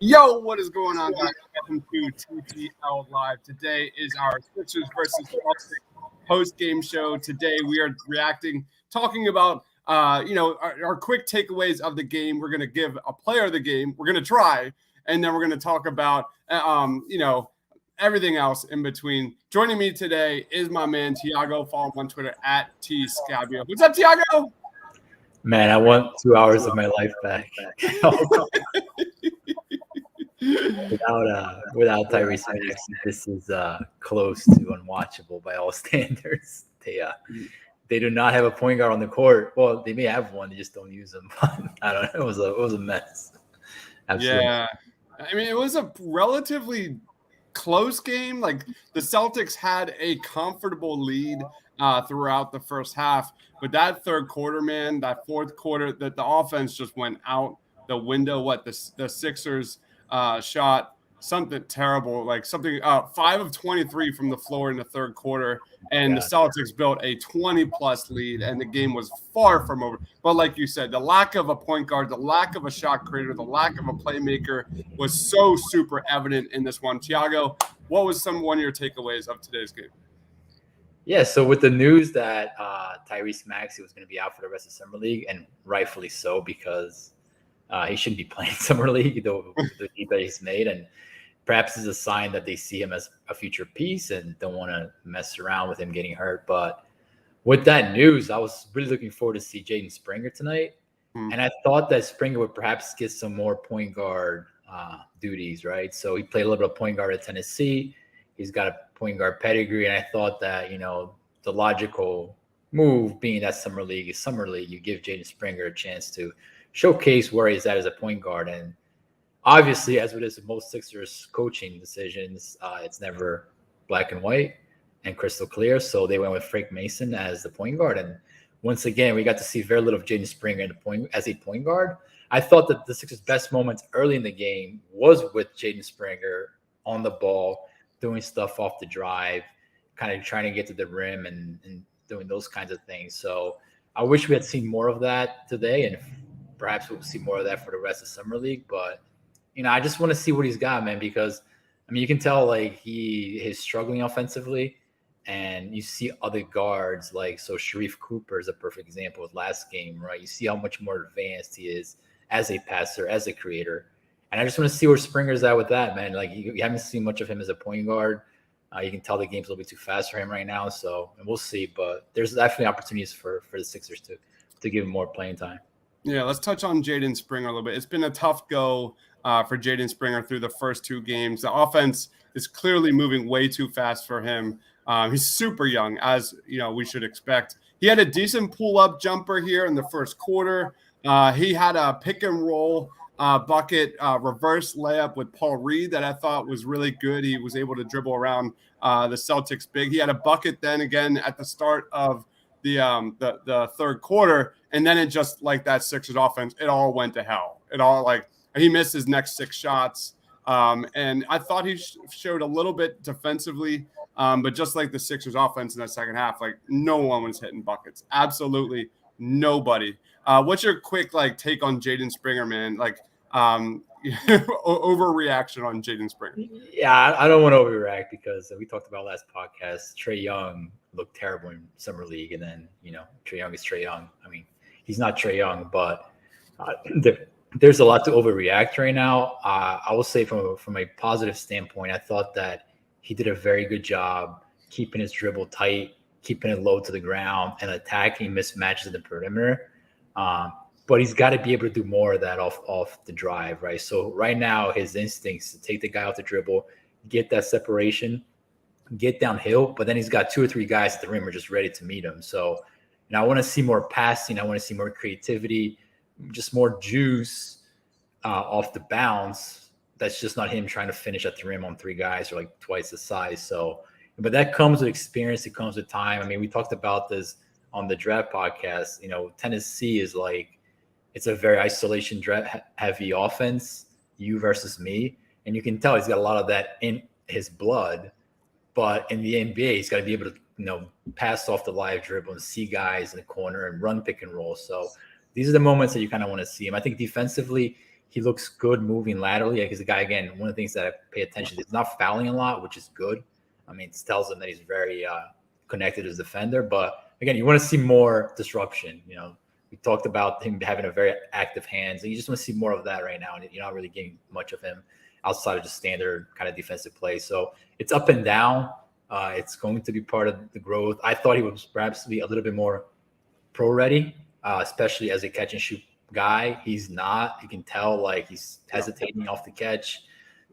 Yo, what is going on, guys? Welcome to TPL Live. Today is our Sixers versus Celtics post-game show. Today we are talking about, our quick takeaways of the game. We're going to give a player of the game. We're going to try, and then we're going to talk about, everything else in between. Joining me today is my man Tiago. Follow him on Twitter at tscabio. What's up, Tiago? Man, I want 2 hours of my life back. Without Tyrese Maxey, this is close to unwatchable by all standards. They do not have a point guard on the court. Well, they may have one, they just don't use them. I don't know. It was a mess. Absolutely. Yeah, I mean, it was a relatively close game. Like, the Celtics had a comfortable lead throughout the first half, but that third quarter, man, that fourth quarter, that the offense just went out the window. The Sixers shot something terrible, like 5 of 23 from the floor in the third quarter, and the Celtics built a 20-plus lead, and the game was far from over. But like you said, the lack of a point guard, the lack of a shot creator, the lack of a playmaker was so super evident in this one. Tiago, what was one of your takeaways of today's game? Yeah, so with the news that Tyrese Maxey was going to be out for the rest of Summer League, and rightfully so, because he shouldn't be playing Summer League, the league that he's made, and perhaps it's a sign that they see him as a future piece and don't want to mess around with him getting hurt. But with that news, I was really looking forward to see Jaden Springer tonight, and I thought that Springer would perhaps get some more point guard duties, right? So he played a little bit of point guard at Tennessee. He's got a point guard pedigree, and I thought that, the logical move being that Summer League is Summer League, you give Jaden Springer a chance to showcase where he's at as a point guard. And obviously, as it is with most Sixers coaching decisions, it's never black and white and crystal clear. So they went with Frank Mason as the point guard. And once again, we got to see very little of Jaden Springer as a point guard. I thought that the Sixers' best moments early in the game was with Jaden Springer on the ball, doing stuff off the drive, kind of trying to get to the rim and doing those kinds of things. So I wish we had seen more of that today, and perhaps we'll see more of that for the rest of Summer League. But, I just want to see what he's got, man, because, you can tell, like, he is struggling offensively, and you see other guards, so Sharif Cooper is a perfect example with last game, right? You see how much more advanced he is as a passer, as a creator. And I just want to see where Springer's at with that, man. Like, you haven't seen much of him as a point guard. You can tell the game's a little bit too fast for him right now. So, and we'll see. But there's definitely opportunities for the Sixers to give him more playing time. Yeah, let's touch on Jaden Springer a little bit. It's been a tough go for Jaden Springer through the first two games. The offense is clearly moving way too fast for him. He's super young, as we should expect. He had a decent pull-up jumper here in the first quarter. He had a pick and roll bucket reverse layup with Paul Reed that I thought was really good. He was able to dribble around the Celtics big. He had a bucket then again at the start of the third quarter, and then it just, like that Sixers offense, it all went to hell. He missed his next 6 shots, and I thought he showed a little bit defensively, but just like the Sixers offense in that second half, no one was hitting buckets. Absolutely nobody. What's your quick take on Jaden Springer, man? Overreaction on Jaden Springer? Yeah, I don't want to overreact because we talked about last podcast. Trae Young looked terrible in Summer League, and then Trae Young is Trae Young. I mean, he's not Trae Young, but there's a lot to overreact right now. I will say from a positive standpoint, I thought that he did a very good job keeping his dribble tight, keeping it low to the ground, and attacking mismatches in the perimeter. But he's got to be able to do more of that off the drive, right? So right now, his instincts to take the guy off the dribble, get that separation, get downhill, but then he's got 2 or 3 guys at the rim who are just ready to meet him. So, I want to see more passing. I want to see more creativity, just more juice off the bounce. That's just not him trying to finish at the rim on 3 guys who are twice the size. So, but that comes with experience. It comes with time. I mean, we talked about this on the draft podcast. Tennessee is it's a very isolation heavy offense, you versus me. And you can tell he's got a lot of that in his blood. But in the NBA, he's got to be able to, pass off the live dribble and see guys in the corner and run pick and roll. So these are the moments that you kind of want to see him. I think defensively, He looks good moving laterally. He's a guy, again, one of the things that I pay attention to, he's not fouling a lot, which is good. I mean, it tells him that he's very connected as a defender. But again, you want to see more disruption. We talked about him having a very active hands, and you just want to see more of that right now. And you're not really getting much of him outside of just standard kind of defensive play. So it's up and down. It's going to be part of the growth. I thought he would perhaps be a little bit more pro ready, especially as a catch and shoot guy. He's not. You can tell like he's hesitating off the catch.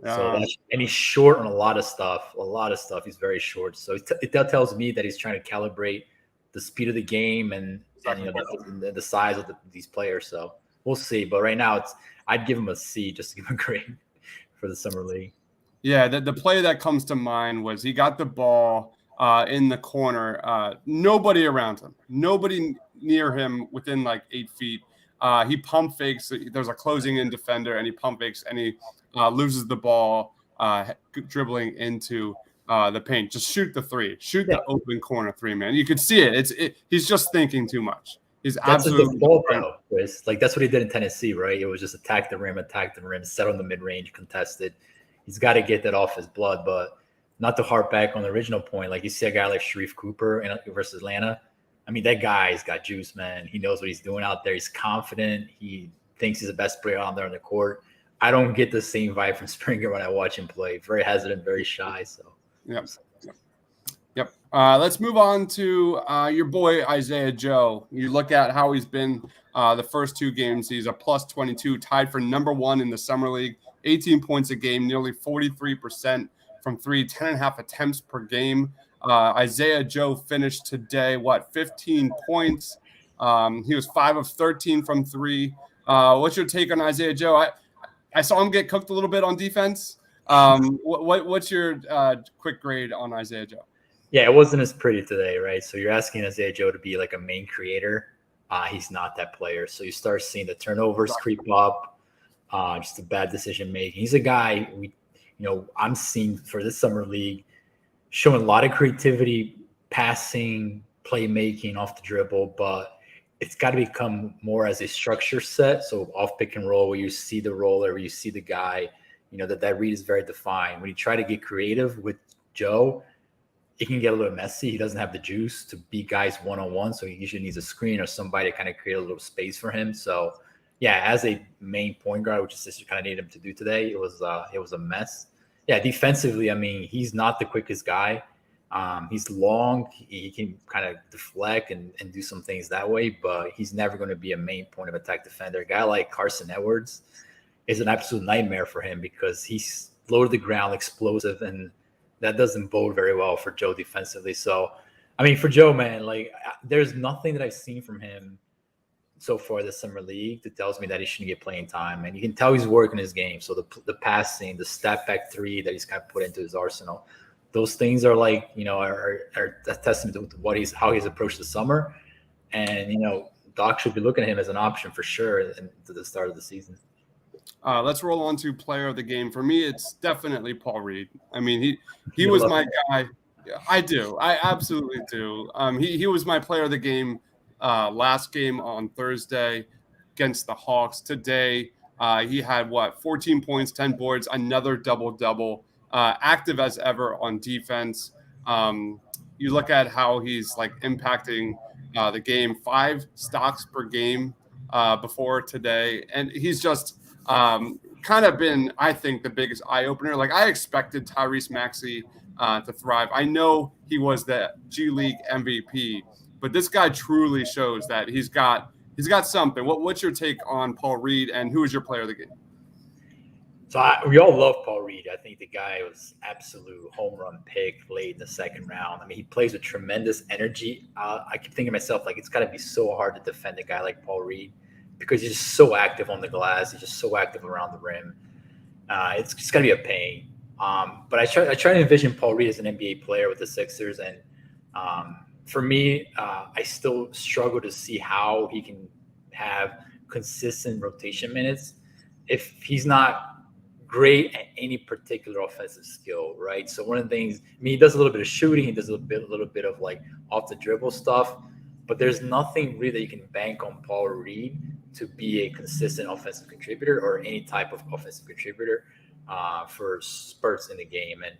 And he's short on a lot of stuff. He's very short. So that tells me that he's trying to calibrate the speed of the game and the size of these players. So we'll see. But right now, I'd give him a C just to give him a grade for the summer league. Yeah, the play that comes to mind was he got the ball in the corner. Nobody around him. Nobody near him within like 8 feet. He pump fakes. There's a closing in defender, and he pump fakes, and he loses the ball dribbling into the paint. Just shoot the three. Shoot the open corner three, man. You could see it. He's just thinking too much. He's absolutely Chris. Like that's what he did in Tennessee, right? It was just attack the rim, set on the mid-range, contested. He's got to get that off his blood, but not to harp back on the original point. Like you see a guy like Sharif Cooper versus Atlanta. I mean, that guy's got juice, man. He knows what he's doing out there. He's confident. He thinks he's the best player out there on the court. I don't get the same vibe from Springer when I watch him play. Very hesitant, very shy. So, Yep. Let's move on to your boy Isaiah Joe. You look at how he's been the first 2 games. He's a plus 22, tied for number 1 in the summer league. 18 points a game, nearly 43% from 3, 10.5 attempts per game. Isaiah Joe finished today, 15 points. He was 5 of 13 from 3. What's your take on Isaiah Joe? I saw him get cooked a little bit on defense. What's your quick grade on Isaiah Joe? Yeah, it wasn't as pretty today, right? So you're asking Isaiah Joe to be like a main creator. He's not that player. So you start seeing the turnovers creep up. Just a bad decision making. He's a guy I'm seeing for this summer league showing a lot of creativity, passing, playmaking off the dribble, but it's got to become more as a structure set. So off pick and roll, where you see the roller, where you see the guy, that read is very defined. When you try to get creative with Joe, it can get a little messy. He doesn't have the juice to beat guys one-on-one, so he usually needs a screen or somebody to kind of create a little space for him. So yeah, as a main point guard, which is just kind of needed him to do today, it was a mess. Yeah, defensively, I mean, he's not the quickest guy. He's long. He can kind of deflect and do some things that way, but he's never going to be a main point of attack defender. A guy like Carson Edwards is an absolute nightmare for him because he's low to the ground, explosive, and that doesn't bode very well for Joe defensively. So, I mean, for Joe, man, like there's nothing that I've seen from him so far this summer league that tells me that he shouldn't get playing time. And you can tell he's working his game. So the passing, the step back 3 that he's kind of put into his arsenal, those things are like, are a testament to how he's approached the summer. And, Doc should be looking at him as an option for sure to the start of the season. Let's roll on to player of the game. For me, it's definitely Paul Reed. I mean, he was my guy. I do. I absolutely do. He was my player of the game last game on Thursday against the Hawks. Today, he had 14 points, 10 boards, another double-double, active as ever on defense. You look at how he's like impacting the game, 5 stocks per game before today. And he's just kind of been, I think, the biggest eye-opener. Like I expected Tyrese Maxey to thrive. I know he was the G League MVP, but this guy truly shows that he's got something. What's your take on Paul Reed, and who is your player of the game? So we all love Paul Reed. I think the guy was absolute home run pick late in the second round. I mean, he plays with tremendous energy. I keep thinking to myself, like, it's got to be so hard to defend a guy like Paul Reed because he's just so active on the glass. He's just so active around the rim. It's just got to be a pain. But I try to envision Paul Reed as an NBA player with the Sixers, and for me, I still struggle to see how he can have consistent rotation minutes if he's not great at any particular offensive skill, right? So one of the things, I mean, he does a little bit of shooting, he does a little bit of like off the dribble stuff, but there's nothing really that you can bank on Paul Reed to be a consistent offensive contributor or any type of offensive contributor for spurts in the game. And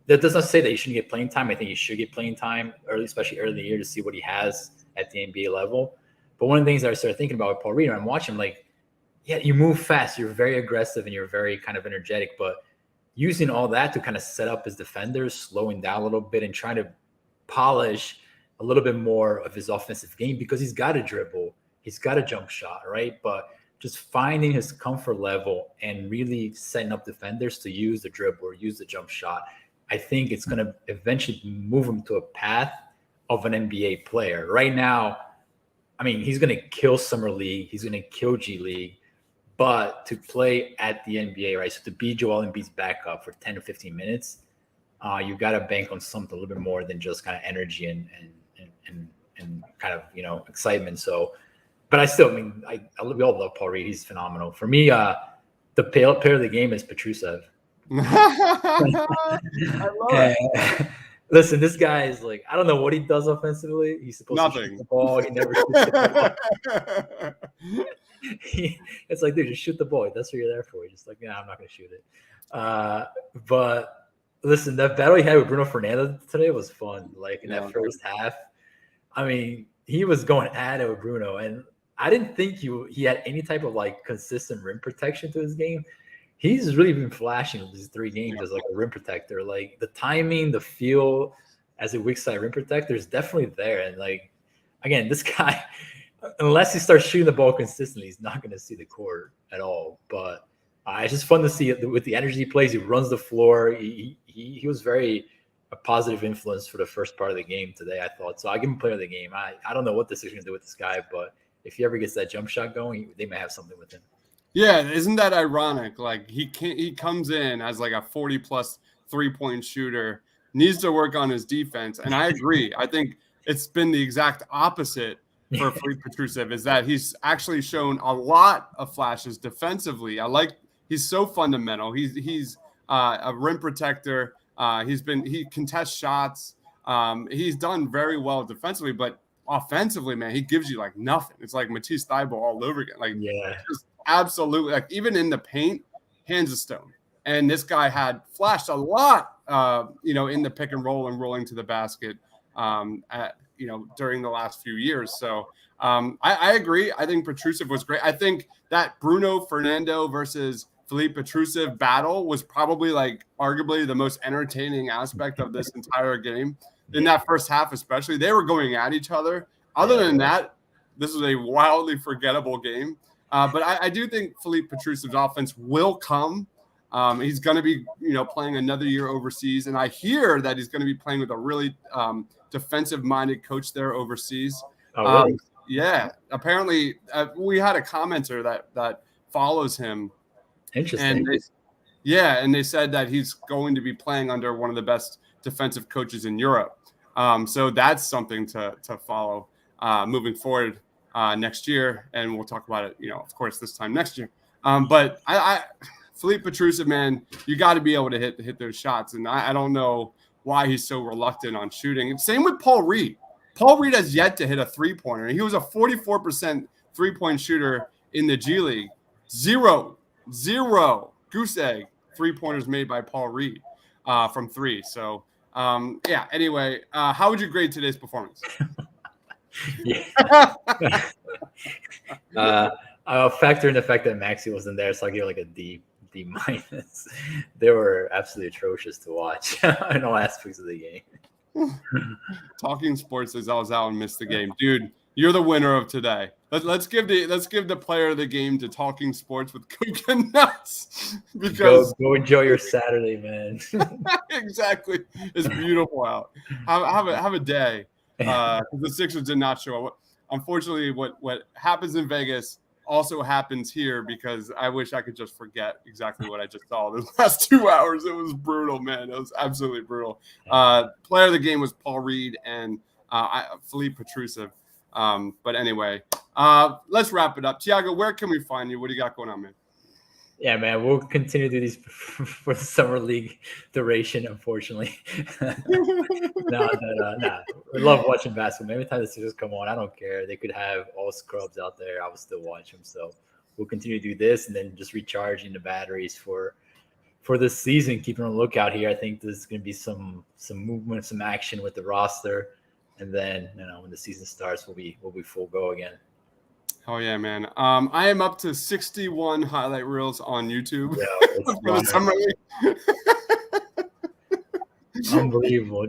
that does not say that he shouldn't get playing time. I think he should get playing time early, especially early in the year, to see what he has at the NBA level. But one of the things that I started thinking about with Paul Reed, I'm watching like, yeah, you move fast, you're very aggressive, and you're very kind of energetic, but using all that to kind of set up his defenders, slowing down a little bit and trying to polish a little bit more of his offensive game, because he's got a dribble, he's got a jump shot, right? But just finding his comfort level and really setting up defenders to use the dribble or use the jump shot, I think it's going to eventually move him to a path of an NBA player. Right now, I mean, he's going to kill Summer League, he's going to kill G League, but to play at the NBA, right? So to be Joel Embiid's backup for 10 to 15 minutes, you got to bank on something a little bit more than just kind of energy and kind of, you know, excitement. So, but I still, I mean, we all love Paul Reed. He's phenomenal. For me, the player of the game is Petrusev. I love it. Listen, this guy is like, I don't know what he does offensively. He's supposed to shoot the ball. He never shoots the ball. It's like, dude, just shoot the ball. That's what you're there for. You're just like, nah, I'm not going to shoot it. But listen, that battle he had with Bruno Fernando today was fun. Like in that first half, I mean, he was going at it with Bruno, and I didn't think he had any type of like consistent rim protection to his game. He's really been flashing with these 3 games as like a rim protector. Like the timing, the feel as a weak side rim protector is definitely there. And like, again, this guy, unless he starts shooting the ball consistently, he's not going to see the court at all. But it's just fun to see it with the energy he plays. He runs the floor. He was very a positive influence for the first part of the game today, I thought. So I give him player of the game. I don't know what this is going to do with this guy, but if he ever gets that jump shot going, they may have something with him. Yeah, isn't that ironic? Like he comes in as like a 40+ 3-point shooter, needs to work on his defense. And I agree. I think it's been the exact opposite for Philippe Petrusev, is that he's actually shown a lot of flashes defensively. He's so fundamental. He's a rim protector. He contests shots. He's done very well defensively, but offensively, man, he gives you like nothing. It's like Matisse Thybulle all over again. Like, just absolutely, like even in the paint, hands of stone. And this guy had flashed a lot, in the pick and roll and rolling to the basket, during the last few years. So I agree. I think Petrusev was great. I think that Bruno Fernando versus Philippe Petrusev battle was probably like arguably the most entertaining aspect of this entire game. In that first half, especially, they were going at each other. Other than that, this was a wildly forgettable game. But I do think Philippe Petrusev's offense will come. He's going to be, playing another year overseas, and I hear that he's going to be playing with a really defensive-minded coach there overseas. Oh, really? Yeah, apparently we had a commenter that follows him. Interesting. And they said that he's going to be playing under one of the best defensive coaches in Europe. So that's something to follow moving forward next year, and we'll talk about it, of course, this time next year. But I Philippe Petrusev, man, you got to be able to hit those shots, and I don't know why he's so reluctant on shooting. And same with Paul Reed. Paul Reed has yet to hit a 3-pointer. He was a 44% 3-point shooter in the G League. Zero goose egg 3-pointers made by Paul Reed from 3. So anyway, how would you grade today's performance? I'll factor in the fact that Maxey wasn't there, so I'll give it like a D minus. They were absolutely atrocious to watch in all aspects of the game. Talking sports as Allen missed the game, dude. You're the winner of today. Let's give the player of the game to Talking Sports with Cooking Nuts, because go enjoy your Saturday, man. Exactly, it's beautiful out. Have a day. The Sixers did not show up. Unfortunately, what happens in Vegas also happens here, because I wish I could just forget exactly what I just saw the last 2 hours. It was brutal, man. It was absolutely brutal. Player of the game was Paul Reed and Philippe Petrusev. But anyway, let's wrap it up. Tiago, where can we find you? What do you got going on, man? Yeah, man, we'll continue to do these for the summer league duration. Unfortunately, I love watching basketball. Every time the Sixers come on, I don't care. They could have all scrubs out there. I would still watch them. So we'll continue to do this, and then just recharging the batteries for this season. Keeping on the lookout here. I think there's going to be some movement, some action with the roster, and then when the season starts, we'll be full go again. Oh yeah, man. I am up to 61 highlight reels on YouTube for the summer league. Unbelievable.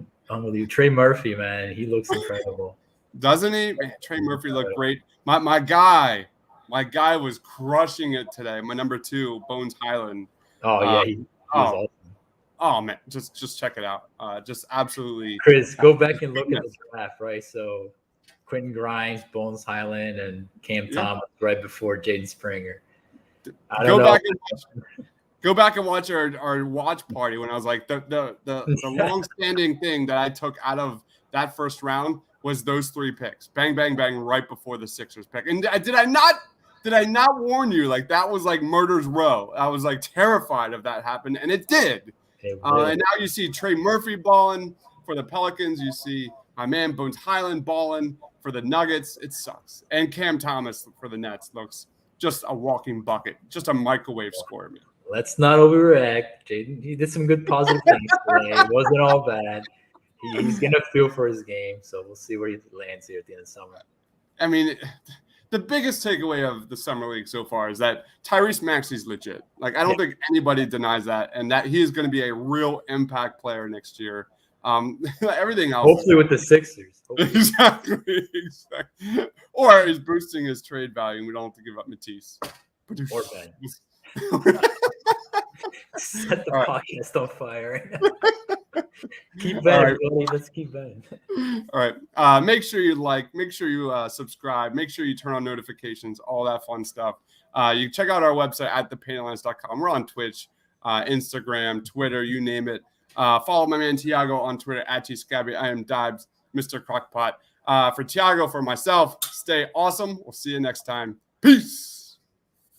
Trey Murphy, man, he looks incredible. Doesn't he? Man, Trey Murphy looked great. My guy was crushing it today. My number 2, Bones Highland. Oh yeah, he was awesome. Oh man, just check it out. Just absolutely. Chris, go back and look at the draft, right? So Quentin Grimes, Bones Highland, and Cam Thomas right before Jaden Springer. Go back and watch our watch party when I was like the long-standing thing that I took out of that first round was those 3 picks. Bang, bang, bang, right before the Sixers pick. And did I not warn you? Like that was like murder's row. I was like terrified of that happened, and it did. And now you see Trey Murphy balling for the Pelicans. You see my man Bones Highland balling for the Nuggets. It sucks. And Cam Thomas for the Nets looks just a walking bucket, just a microwave scorer. Man. Let's not overreact. Jaden, he did some good positive things today. It wasn't all bad. He's going to feel for his game, so we'll see where he lands here at the end of the summer. I mean, the biggest takeaway of the summer league so far is that Tyrese Maxey's legit. Like, I don't think anybody denies that, and that he is going to be a real impact player next year. Everything else. Hopefully with the Sixers. Exactly. Or he's boosting his trade value, and we don't have to give up Matisse. Or Ben. Set the podcast on fire. Keep betting, buddy. Let's keep betting. All right. Make sure you like. Make sure you subscribe. Make sure you turn on notifications. All that fun stuff. You check out our website at thepaintlines.com. We're on Twitch, Instagram, Twitter, you name it. Follow my man Tiago on Twitter at @tscabby. I am Dibes, Mr. Crockpot. For Tiago, for myself, stay awesome. We'll see you next time. Peace.